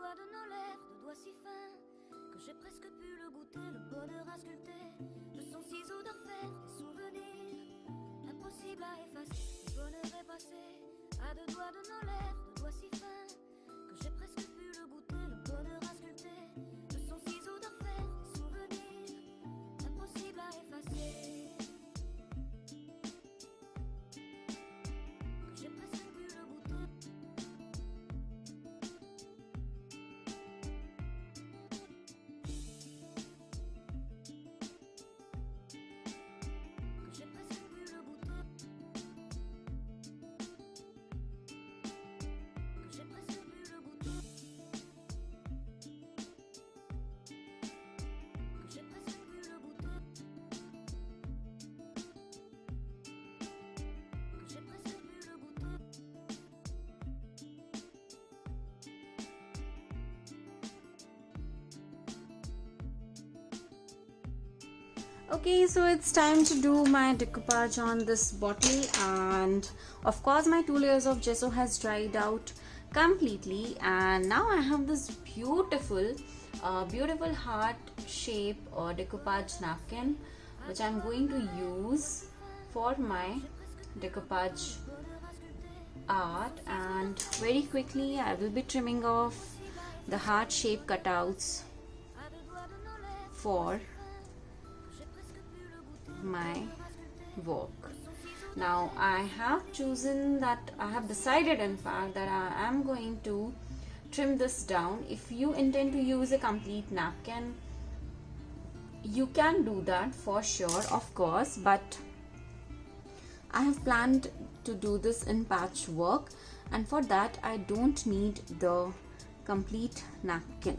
doigts de nos lèvres, de doigts si fins que j'ai presque pu le goûter, le bonheur à sculpter de son ciseau d'orfèvre, des souvenirs impossibles à effacer. Le bonheur est passé à deux doigts de nos lèvres, de doigts si fins que j'ai presque pu le goûter, le bonheur à sculpter de son ciseau d'orfèvre, des souvenirs impossibles à effacer. Que j'ai presque pu le goûter. Okay, so it's time to do my decoupage on this bottle, and of course my 2 layers of gesso has dried out completely, and now I have this beautiful heart shape decoupage napkin which I'm going to use for my decoupage art. And very quickly I will be trimming off the heart shape cutouts for my work. Now I have decided in fact that I am going to trim this down. If you intend to use a complete napkin, you can do that for sure, of course, but I have planned to do this in patchwork, and for that I don't need the complete napkin.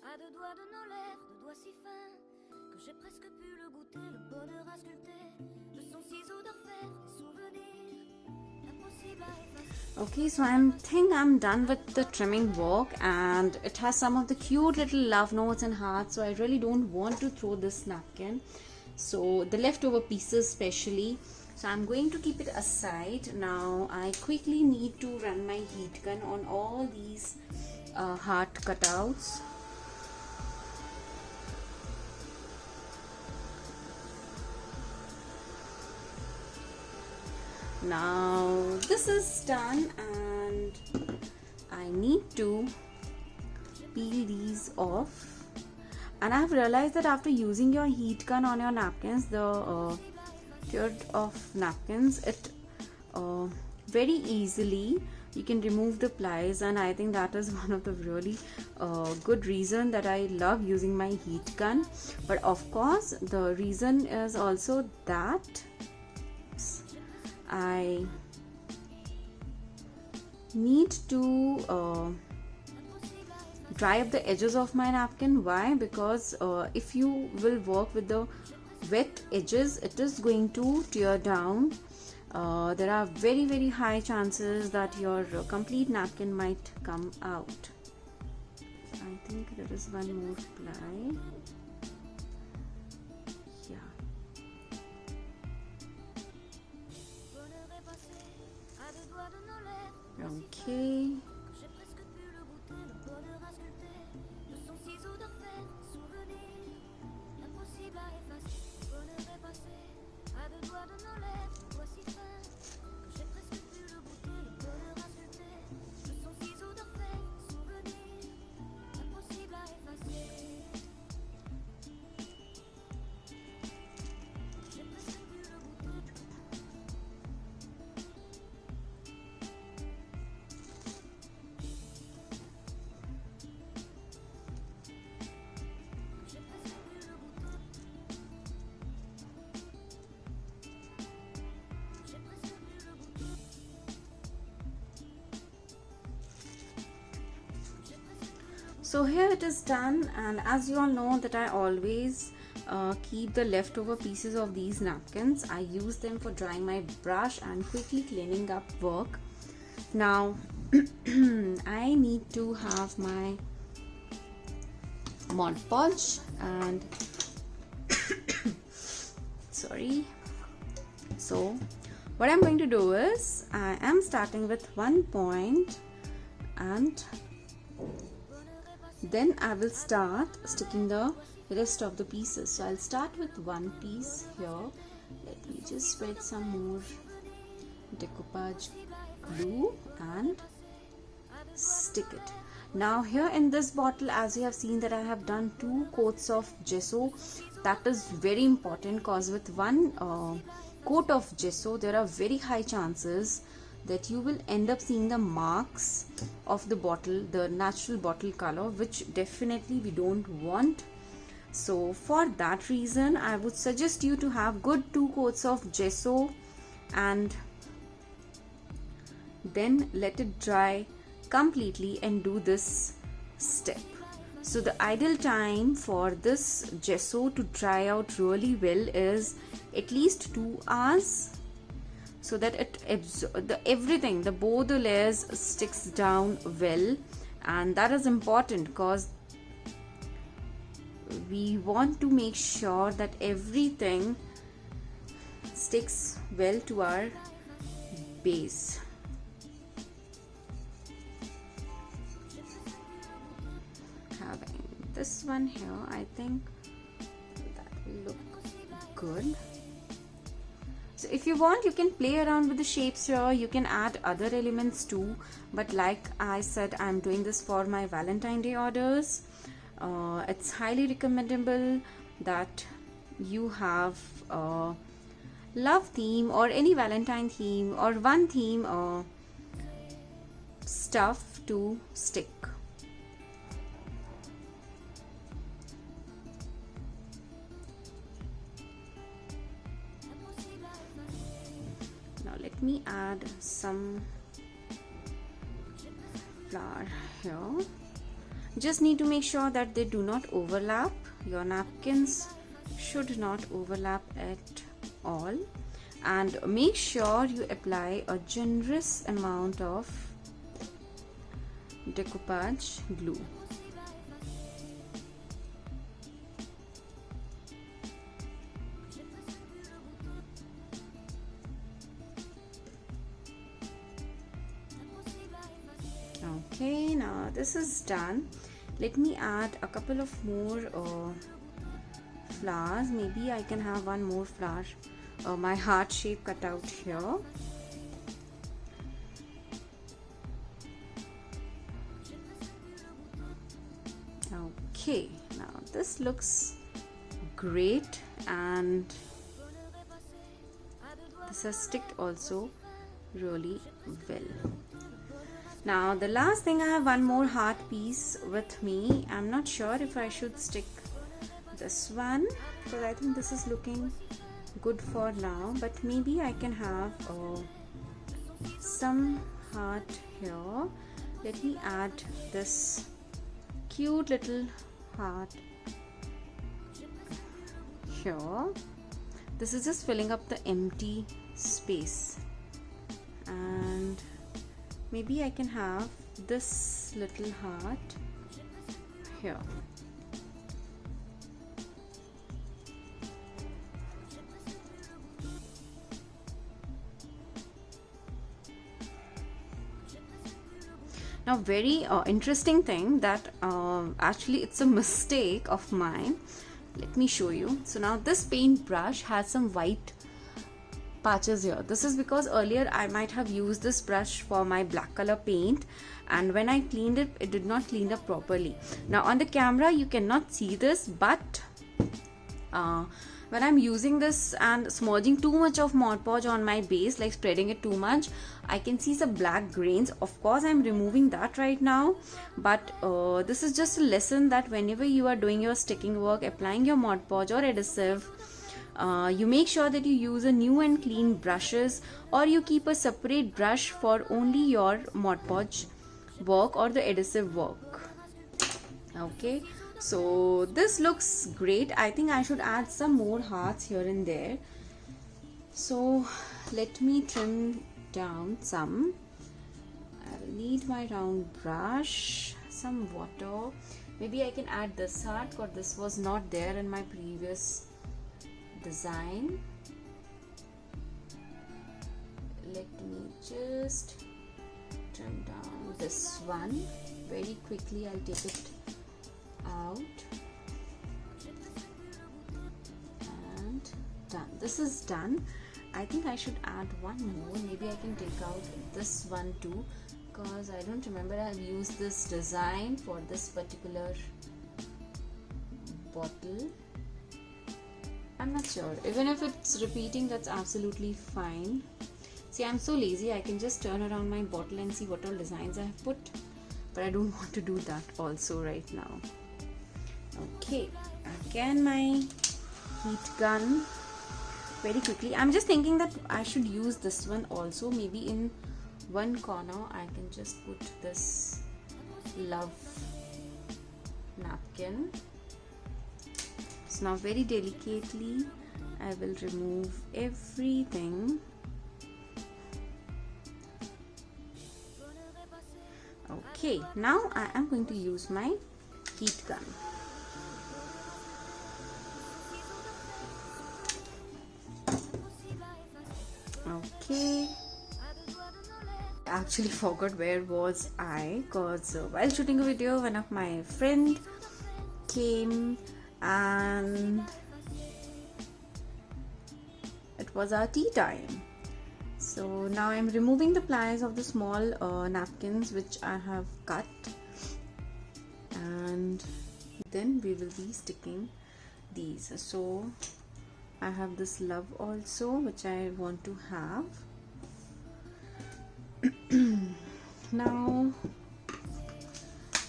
À deux doigts de nos lèvres, de doigts si fins que j'ai presque pu le goûter, le bonheur à sculpter de son ciseau d'orfèvre, des souvenirs impossibles à effacer. Okay, so I'm done with the trimming work, and it has some of the cute little love notes and hearts, so I really don't want to throw this napkin, so the leftover pieces especially, so I'm going to keep it aside. Now I quickly need to run my heat gun on all these heart cutouts. Now this is done, and I need to peel these off. And I have realized that after using your heat gun on your napkins, the third of napkins, it very easily you can remove the plies, and I think that is one of the really good reason that I love using my heat gun. But of course the reason is also that I need to dry up the edges of my napkin. Why? Because if you will work with the wet edges, it is going to tear down. There are very high chances that your complete napkin might come out. I think there is one more ply. Okay. So here it is done, and as you all know that I always keep the leftover pieces of these napkins. I use them for drying my brush and quickly cleaning up work. Now I need to have my Mod Podge and sorry. So what I'm going to do is I am starting with 1 point, and then I will start sticking the rest of the pieces. So I'll start with one piece here. Let me just spread some more decoupage glue and stick it. Now here in this bottle, as you have seen that I have done 2 coats of gesso. That is very important because with one coat of gesso there are very high chances that you will end up seeing the marks of the bottle, the natural bottle color, which definitely we don't want. So for that reason I would suggest you to have good 2 coats of gesso and then let it dry completely and do this step. So the ideal time for this gesso to dry out really well is at least 2 hours, so that it everything, both the layers sticks down well. And that is important because we want to make sure that everything sticks well to our base. Having this one here, I think that will look good. So if you want, you can play around with the shapes here. You can add other elements too, but like I said, I'm doing this for my Valentine Day orders. It's highly recommendable that you have a love theme or any Valentine theme or one theme stuff to stick. Now let me add some flower here. Just need to make sure that they do not overlap. Your napkins should not overlap at all, and make sure you apply a generous amount of decoupage glue. Okay, now this is done. Let me add a couple of more flowers. Maybe I can have one more flower, my heart shape cutout here. Okay, now this looks great, and this has sticked also really well. Now the last thing, I have one more heart piece with me. I'm not sure if I should stick this one because I think this is looking good for now, but maybe I can have some heart here. Let me add this cute little heart here. This is just filling up the empty space, and maybe I can have this little heart here. Now very interesting thing that actually it's a mistake of mine. Let me show you. So now this paint brush has some white patches here. This is because earlier I might have used this brush for my black color paint, and when I cleaned it, it did not clean up properly. Now on the camera you cannot see this, but when I'm using this and smudging too much of Mod Podge on my base, like spreading it too much, I can see some black grains. Of course I'm removing that right now, but this is just a lesson that whenever you are doing your sticking work, applying your Mod Podge or adhesive, you make sure that you use a new and clean brushes, or you keep a separate brush for only your Mod Podge work or the adhesive work. Okay, so this looks great. I think I should add some more hearts here and there. So let me trim down some. I'll need my round brush, some water. Maybe I can add this heart because this was not there in my previous design. Let me just trim down this one very quickly. I'll take it out and done. This is done. I think I should add one more. Maybe I can take out this one too, because I don't remember I've used this design for this particular bottle. I'm not sure. Even if it's repeating, that's absolutely fine. See, I'm so lazy, I can just turn around my bottle and see what all designs I have put, but I don't want to do that also right now. Okay, again my heat gun very quickly. I'm just thinking that I should use this one also. Maybe in one corner I can just put this love napkin. So now very delicately I will remove everything. Okay, now I am going to use my heat gun. Okay, I actually forgot where was I, because while shooting a video one of my friend came and it was our tea time. So now I'm removing the plies of the small napkins which I have cut, and then we will be sticking these. So I have this love also which I want to have. Now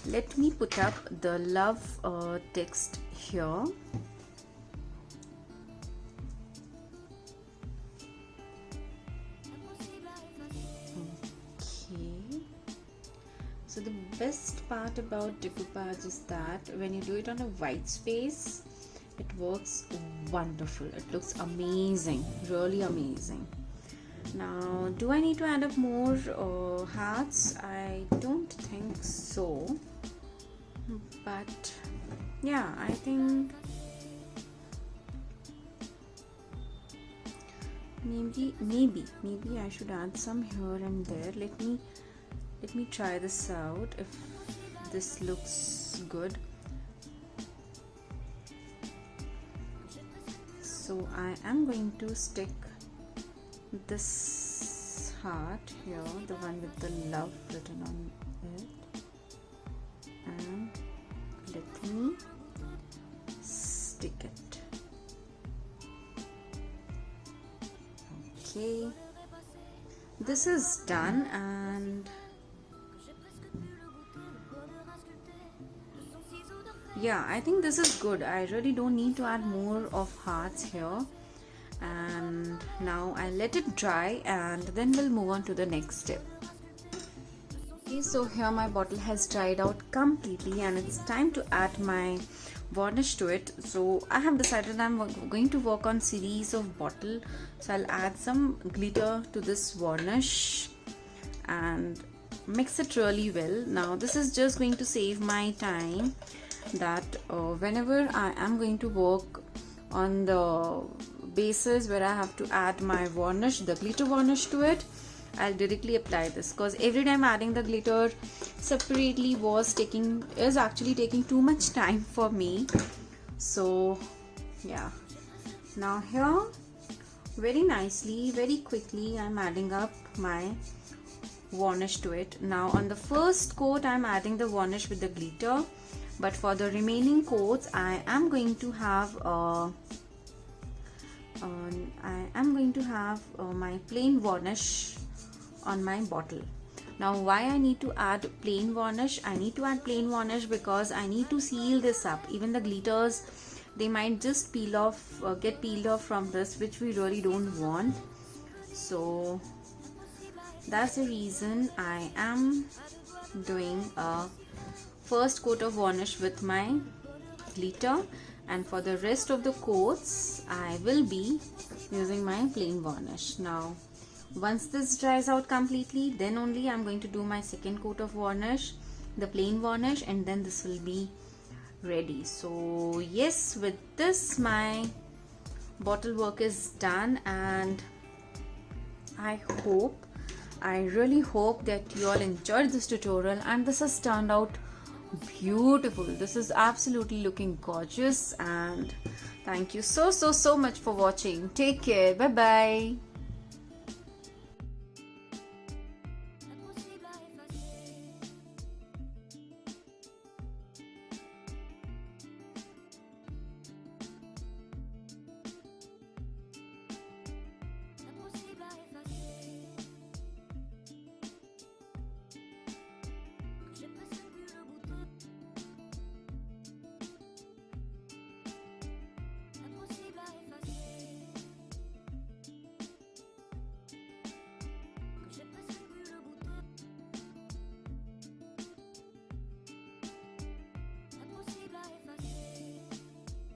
let me put up the love text here. So the best part about decoupage is that when you do it on a white space, it works wonderful. It looks amazing, really amazing. Now, do I need to add up more hearts? I don't think so. But yeah, I think maybe I should add some here and there. Let me try this out if this looks good. So I am going to stick this heart here, the one with the love written on it, and let me stick it. Okay, this is done, and yeah, I think this is good. I really don't need to add more of hearts here. And now I'll let it dry and then we'll move on to the next step. Okay, so here my bottle has dried out completely and it's time to add my varnish to it. So I have decided I'm going to work on series of bottle. So I'll add some glitter to this varnish and mix it really well. Now this is just going to save my time, that whenever I am going to work on the bases where I have to add my varnish, the glitter varnish to it, I'll directly apply this, because every time adding the glitter separately is actually taking too much time for me. So yeah, now here very nicely, very quickly I'm adding up my varnish to it. Now on the first coat I'm adding the varnish with the glitter, but for the remaining coats I am going to have my plain varnish on my bottle. Now why I need to add plain varnish? I need to add plain varnish because I need to seal this up. Even the glitters, they might just peel off, get peeled off from this, which we really don't want. So that's the reason I am doing a first coat of varnish with my glitter, and for the rest of the coats I will be using my plain varnish. Now once this dries out completely, then only I'm going to do my second coat of varnish, the plain varnish, and then this will be ready. So yes, with this my bottle work is done, and I really hope that you all enjoyed this tutorial, and this has turned out beautiful. This is absolutely looking gorgeous, and thank you so much for watching. Take care. Bye bye.